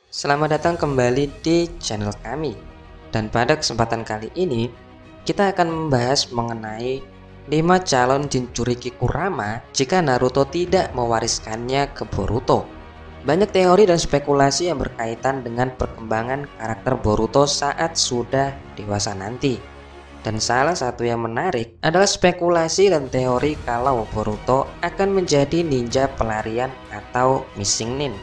Selamat datang kembali di channel kami. Dan pada kesempatan kali ini, kita akan membahas mengenai 5 calon Jinchuriki Kurama jika Naruto tidak mewariskannya ke Boruto. Banyak teori dan spekulasi yang berkaitan dengan perkembangan karakter Boruto saat sudah dewasa nanti. Dan salah satu yang menarik adalah spekulasi dan teori kalau Boruto akan menjadi ninja pelarian atau missing nin.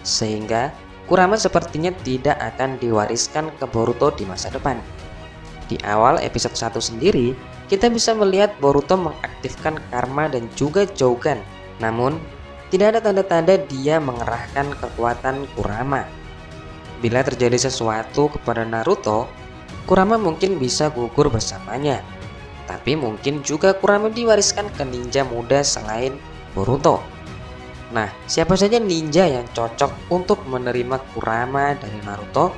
Sehingga Kurama sepertinya tidak akan diwariskan ke Boruto di masa depan. Di awal episode 1 sendiri, kita bisa melihat Boruto mengaktifkan Karma dan juga Chougan. Namun, tidak ada tanda-tanda dia mengerahkan kekuatan Kurama. Bila terjadi sesuatu kepada Naruto, Kurama mungkin bisa gugur bersamanya. Tapi mungkin juga Kurama diwariskan ke ninja muda selain Boruto. Nah, siapa saja ninja yang cocok untuk menerima Kurama dari Naruto?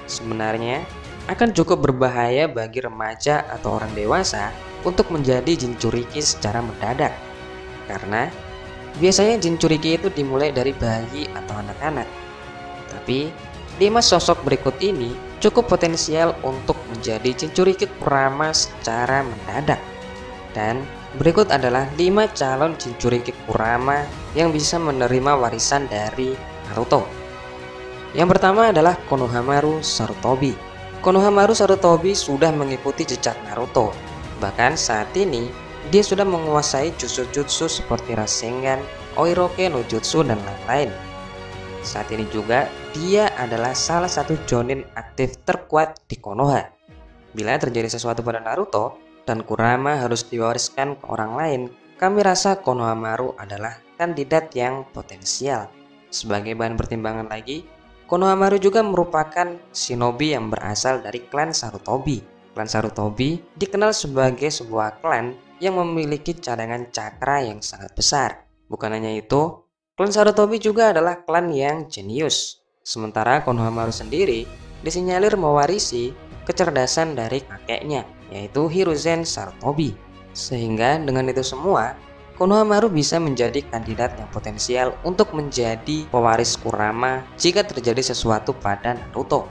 Sebenarnya, akan cukup berbahaya bagi remaja atau orang dewasa untuk menjadi Jinchuriki secara mendadak. Karena, biasanya Jinchuriki itu dimulai dari bayi atau anak-anak. Tapi, 5 sosok berikut ini cukup potensial untuk menjadi Jinchuriki Kurama secara mendadak. Dan berikut adalah 5 calon Jinchuriki Kurama yang bisa menerima warisan dari Naruto. Yang pertama adalah Konohamaru Sarutobi. Konohamaru Sarutobi sudah mengikuti jejak Naruto. Bahkan saat ini, dia sudah menguasai jutsu-jutsu seperti Rasengan, Oiroke no Jutsu, dan lain-lain. Saat ini juga, dia adalah salah satu Jonin aktif terkuat di Konoha. Bila terjadi sesuatu pada Naruto, dan Kurama harus diwariskan ke orang lain, kami rasa Konohamaru adalah kandidat yang potensial. Sebagai bahan pertimbangan lagi, Konohamaru juga merupakan shinobi yang berasal dari klan Sarutobi. Klan Sarutobi dikenal sebagai sebuah klan yang memiliki cadangan cakra yang sangat besar. Bukan hanya itu, klan Sarutobi juga adalah klan yang jenius. Sementara Konohamaru sendiri disinyalir mewarisi kecerdasan dari kakeknya, yaitu Hiruzen Sarutobi. Sehingga dengan itu semua, Konohamaru bisa menjadi kandidat yang potensial untuk menjadi pewaris Kurama jika terjadi sesuatu pada Naruto.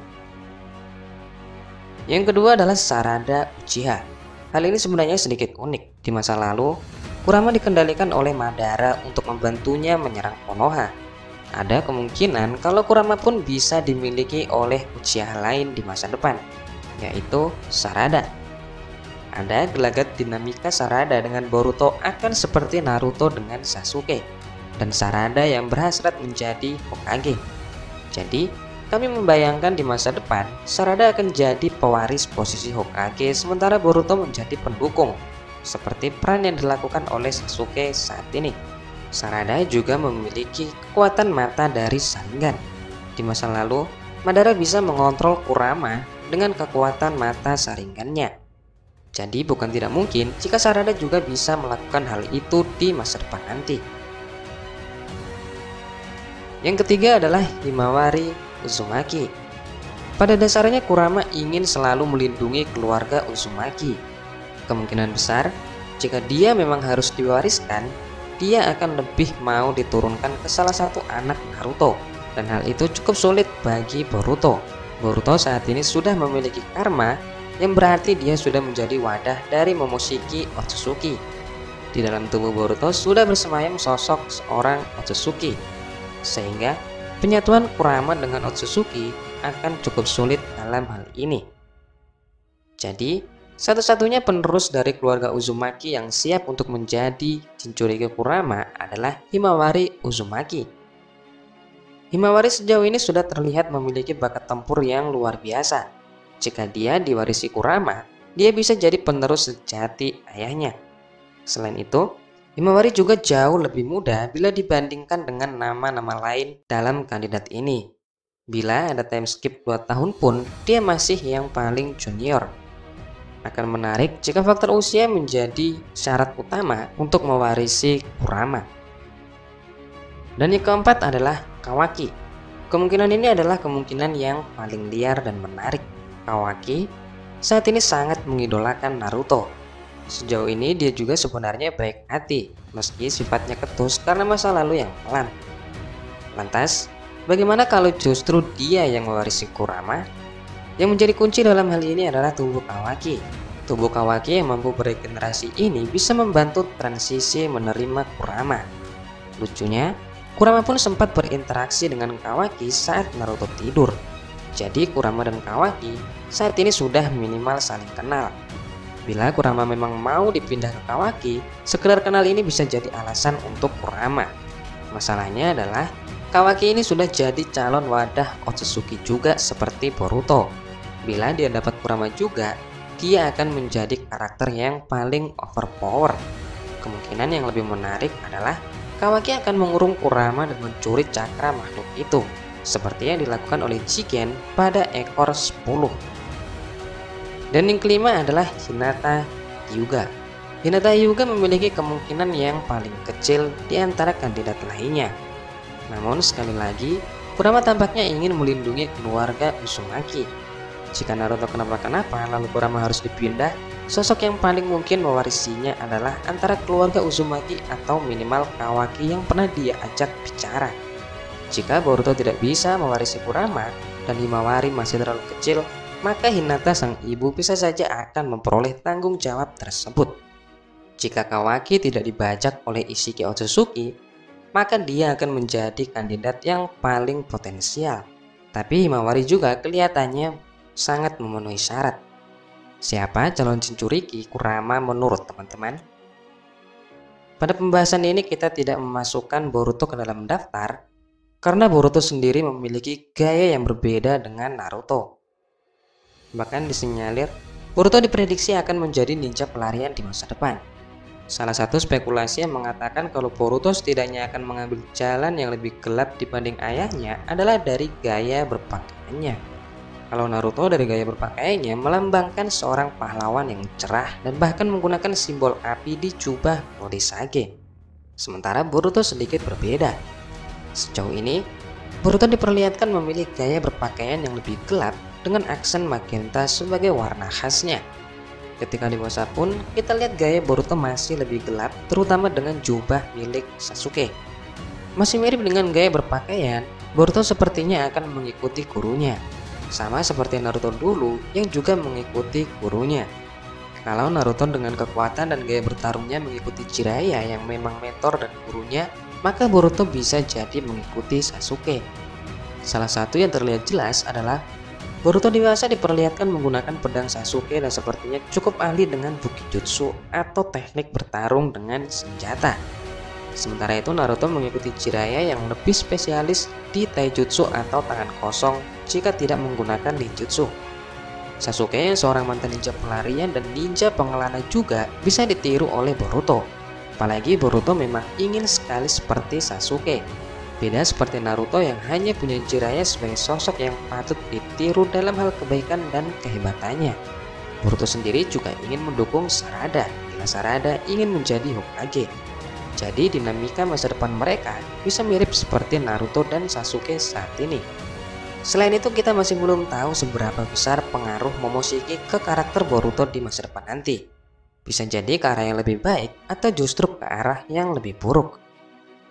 Yang kedua adalah Sarada Uchiha. Hal ini sebenarnya sedikit unik. Di masa lalu, Kurama dikendalikan oleh Madara untuk membantunya menyerang Konoha. Ada kemungkinan kalau Kurama pun bisa dimiliki oleh Uchiha lain di masa depan, yaitu Sarada. Ada gelagat dinamika Sarada dengan Boruto akan seperti Naruto dengan Sasuke, dan Sarada yang berhasrat menjadi Hokage. Jadi, kami membayangkan di masa depan Sarada akan jadi pewaris posisi Hokage sementara Boruto menjadi pendukung, seperti peran yang dilakukan oleh Sasuke saat ini. Sarada juga memiliki kekuatan mata dari Sharingan. Di masa lalu, Madara bisa mengontrol Kurama dengan kekuatan mata Sharingannya. Jadi bukan tidak mungkin jika Sarada juga bisa melakukan hal itu di masa depan nanti. Yang ketiga adalah Himawari Uzumaki. Pada dasarnya Kurama ingin selalu melindungi keluarga Uzumaki. Kemungkinan besar, jika dia memang harus diwariskan, dia akan lebih mau diturunkan ke salah satu anak Naruto. Dan hal itu cukup sulit bagi Boruto. Boruto saat ini sudah memiliki karma, yang berarti dia sudah menjadi wadah dari Momoshiki Otsutsuki. Di dalam tubuh Boruto sudah bersemayam sosok seorang Otsutsuki, sehingga penyatuan Kurama dengan Otsutsuki akan cukup sulit dalam hal ini. Jadi, satu-satunya penerus dari keluarga Uzumaki yang siap untuk menjadi Jinchuriki Kurama adalah Himawari Uzumaki. Himawari sejauh ini sudah terlihat memiliki bakat tempur yang luar biasa. Jika dia diwarisi Kurama, dia bisa jadi penerus sejati ayahnya. Selain itu, Himawari juga jauh lebih muda bila dibandingkan dengan nama-nama lain dalam kandidat ini. Bila ada time skip 2 tahun pun, dia masih yang paling junior. Akan menarik jika faktor usia menjadi syarat utama untuk mewarisi Kurama. Dan yang keempat adalah Kawaki. Kemungkinan ini adalah kemungkinan yang paling liar dan menarik. Kawaki saat ini sangat mengidolakan Naruto. Sejauh ini dia juga sebenarnya baik hati, meski sifatnya ketus karena masa lalu yang kelam. Lantas, Bagaimana kalau justru dia yang mewarisi Kurama? Yang menjadi kunci dalam hal ini adalah tubuh Kawaki. Tubuh Kawaki yang mampu beregenerasi ini bisa membantu transisi menerima Kurama. Lucunya, Kurama pun sempat berinteraksi dengan Kawaki saat Naruto tidur. Jadi Kurama dan Kawaki saat ini sudah minimal saling kenal. Bila Kurama memang mau dipindah ke Kawaki, sekedar kenal ini bisa jadi alasan untuk Kurama. Masalahnya adalah Kawaki ini sudah jadi calon wadah Otsutsuki juga seperti Boruto. Bila dia dapat Kurama juga, dia akan menjadi karakter yang paling overpower. Kemungkinan yang lebih menarik adalah Kawaki akan mengurung Kurama dan mencuri cakra makhluk itu, seperti yang dilakukan oleh Jigen pada ekor 10. Dan yang kelima adalah Hinata Hyuga. Hinata Hyuga memiliki kemungkinan yang paling kecil di antara kandidat lainnya. Namun sekali lagi, Kurama tampaknya ingin melindungi keluarga Uzumaki. Jika Naruto kenapa-kenapa lalu Kurama harus dipindah, sosok yang paling mungkin mewarisinya adalah antara keluarga Uzumaki atau minimal Kawaki yang pernah dia ajak bicara. Jika Boruto tidak bisa mewarisi Kurama dan Himawari masih terlalu kecil, maka Hinata sang ibu bisa saja akan memperoleh tanggung jawab tersebut. Jika Kawaki tidak dibajak oleh Ishiki Otsutsuki, maka dia akan menjadi kandidat yang paling potensial. Tapi Himawari juga kelihatannya sangat memenuhi syarat. Siapa calon Jinchuriki Kurama menurut teman-teman? Pada pembahasan ini kita tidak memasukkan Boruto ke dalam daftar karena Boruto sendiri memiliki gaya yang berbeda dengan Naruto. Bahkan disinyalir Boruto diprediksi akan menjadi ninja pelarian di masa depan. Salah satu spekulasi yang mengatakan kalau Boruto setidaknya akan mengambil jalan yang lebih gelap dibanding ayahnya adalah dari gaya berpakaiannya. Kalau Naruto dari gaya berpakaiannya melambangkan seorang pahlawan yang cerah dan bahkan menggunakan simbol api di jubah Morisage. Sementara Boruto sedikit berbeda. Sejauh ini, Boruto diperlihatkan memilih gaya berpakaian yang lebih gelap dengan aksen magenta sebagai warna khasnya. Ketika dewasa pun, kita lihat gaya Boruto masih lebih gelap, terutama dengan jubah milik Sasuke. Masih mirip dengan gaya berpakaian, Boruto sepertinya akan mengikuti gurunya. Sama seperti Naruto dulu yang juga mengikuti gurunya. Kalau Naruto dengan kekuatan dan gaya bertarungnya mengikuti Jiraiya yang memang mentor dan gurunya, maka Boruto bisa jadi mengikuti Sasuke. Salah satu yang terlihat jelas adalah Boruto dewasa diperlihatkan menggunakan pedang Sasuke dan sepertinya cukup ahli dengan Bukijutsu atau teknik bertarung dengan senjata. Sementara itu Naruto mengikuti Jiraiya yang lebih spesialis di Taijutsu atau tangan kosong jika tidak menggunakan ninjutsu. Sasuke yang seorang mantan ninja pelarian dan ninja pengelana juga bisa ditiru oleh Boruto. Apalagi Boruto memang ingin sekali seperti Sasuke. Beda seperti Naruto yang hanya punya Jiraiya sebagai sosok yang patut ditiru dalam hal kebaikan dan kehebatannya. Boruto sendiri juga ingin mendukung Sarada bila Sarada ingin menjadi Hokage. Jadi dinamika masa depan mereka bisa mirip seperti Naruto dan Sasuke saat ini. Selain itu kita masih belum tahu seberapa besar pengaruh Momoshiki ke karakter Boruto di masa depan nanti. Bisa jadi ke arah yang lebih baik atau justru ke arah yang lebih buruk.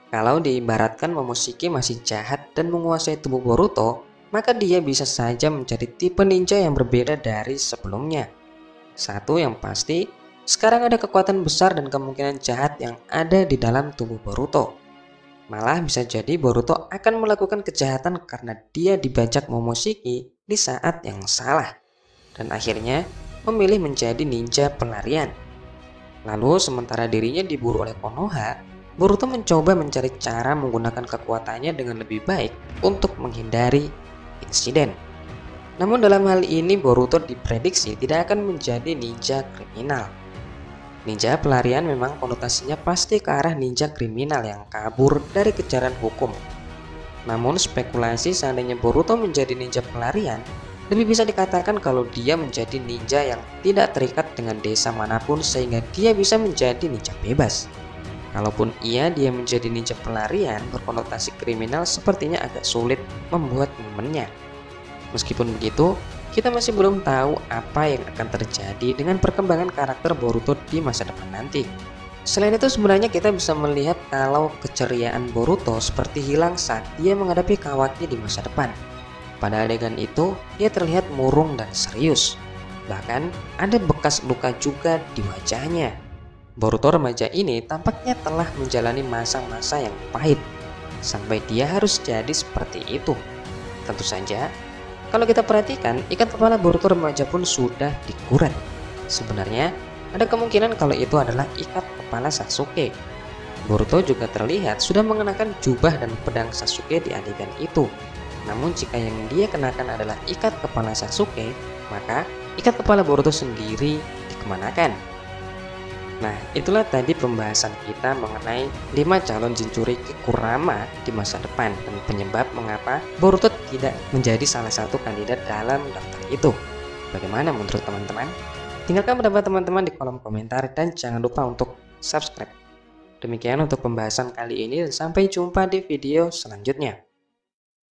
Kalau diibaratkan Momoshiki masih jahat dan menguasai tubuh Boruto, maka dia bisa saja menjadi tipe ninja yang berbeda dari sebelumnya. Satu yang pasti, sekarang ada kekuatan besar dan kemungkinan jahat yang ada di dalam tubuh Boruto. Malah bisa jadi Boruto akan melakukan kejahatan karena dia dibajak Momoshiki di saat yang salah, dan akhirnya memilih menjadi ninja pelarian. Lalu sementara dirinya diburu oleh Konoha, Boruto mencoba mencari cara menggunakan kekuatannya dengan lebih baik untuk menghindari insiden. Namun dalam hal ini Boruto diprediksi tidak akan menjadi ninja kriminal. Ninja pelarian memang konotasinya pasti ke arah ninja kriminal yang kabur dari kejaran hukum. Namun spekulasi seandainya Boruto menjadi ninja pelarian, lebih bisa dikatakan kalau dia menjadi ninja yang tidak terikat dengan desa manapun sehingga dia bisa menjadi ninja bebas. Kalaupun dia menjadi ninja pelarian berkonotasi kriminal, sepertinya agak sulit membuat momennya. Meskipun begitu, kita masih belum tahu apa yang akan terjadi dengan perkembangan karakter Boruto di masa depan nanti. Selain itu sebenarnya kita bisa melihat kalau keceriaan Boruto seperti hilang saat dia menghadapi Kawaki di masa depan. Pada adegan itu, dia terlihat murung dan serius. Bahkan ada bekas luka juga di wajahnya. Boruto remaja ini tampaknya telah menjalani masa-masa yang pahit sampai dia harus jadi seperti itu. Tentu saja, kalau kita perhatikan, ikat kepala Boruto remaja pun sudah dikuret. Sebenarnya, ada kemungkinan kalau itu adalah ikat kepala Sasuke. Boruto juga terlihat sudah mengenakan jubah dan pedang Sasuke di adegan itu. Namun jika yang dia kenakan adalah ikat kepala Sasuke, maka ikat kepala Boruto sendiri dikemanakan? Nah, itulah tadi pembahasan kita mengenai 5 calon Jinchuriki Kurama di masa depan dan penyebab mengapa Boruto tidak menjadi salah satu kandidat dalam daftar itu. Bagaimana menurut teman-teman? Tinggalkan pendapat teman-teman di kolom komentar dan jangan lupa untuk subscribe. Demikian untuk pembahasan kali ini dan sampai jumpa di video selanjutnya.